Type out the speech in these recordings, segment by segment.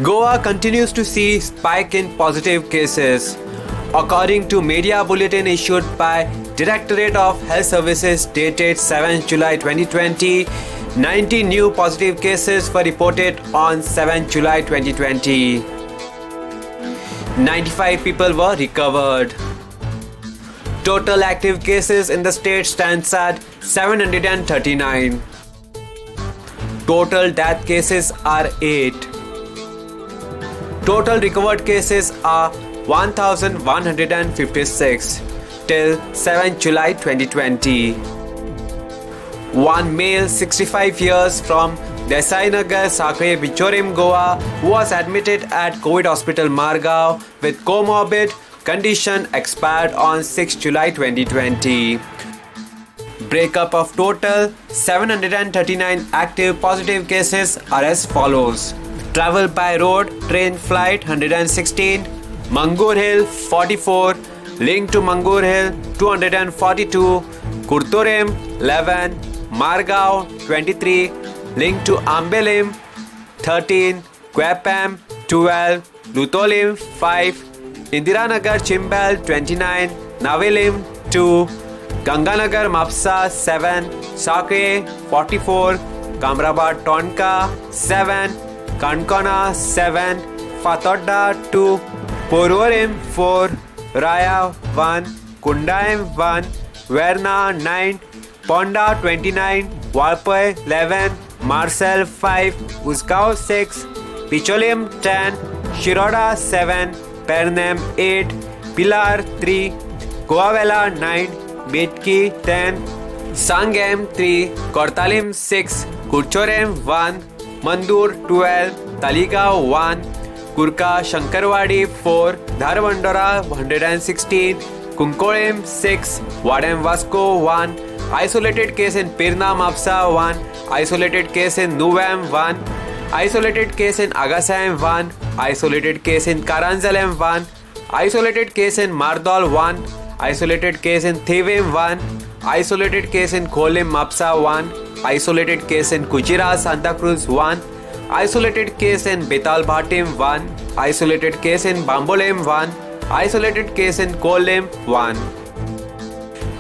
Goa continues to see spike in positive cases. According to media bulletin issued by Directorate of Health Services dated 7 July 2020, 90 new positive cases were reported on 7 July 2020. 95 people were recovered. Total active cases in the state stands at 739. Total death cases are 8. Total recovered cases are 1,156 till 7 July 2020. One male 65 years from Desai Nagar, Sakre, Bichorim, Goa, who was admitted at COVID Hospital Margao with comorbid condition expired on 6 July 2020. Breakup of total 739 active positive cases are as follows. Travel by road, train flight 116, Mangur Hill 44, link to Mangur Hill 242, Kurtorem 11, Margao 23, link to Ambelim 13, Kwepam 12, Lutolim 5, Indiranagar Chimbal 29, Navelim 2, Ganganagar Mapsa 7, Sakre 44, Kamrabad Tonka 7, Kankana 7, Fatodda 2, Pororim 4, Raya 1, Kundaim 1, Verna 9, Ponda 29, Walpai 11, Marcel 5, Uskau 6, Picholim 10, Shiroda 7, Pernem 8, Pilar 3, Coavella 9, Betki 10, Sangam 3, Kortalim 6, Kurchorem 1, Mandur 12, Taligaon 1, Kurka Shankarwadi 4, Dharwandora 116, Kunkolem 6, Wadam Vasco 1, isolated case in Pirna Mapsa 1, isolated case in Nuvam 1, isolated case in Agasam 1, isolated case in Karanzalem 1, isolated case in Mardol 1, isolated case in Thivim 1, isolated case in Kholim Mapsa 1, isolated case in Kuchira Santa Cruz 1, isolated case in Betal Bhatim 1, isolated case in Bambolem 1, isolated case in Kolim 1.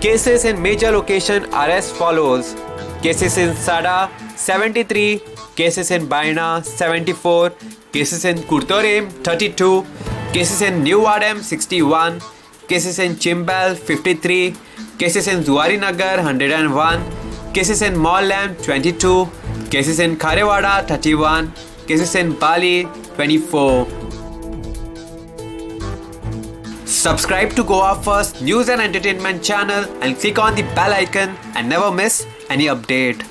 Cases in major location are as follows. Cases in Sada 73, cases in Baina 74, cases in Kurtorem 32, cases in New Wadam 61, cases in Chimbal 53, cases in Zuarinagar 101, cases in Mollam 22, cases in Kharewada 31, cases in Bali 24. Subscribe to Goa First News and Entertainment channel and click on the bell icon and never miss any update.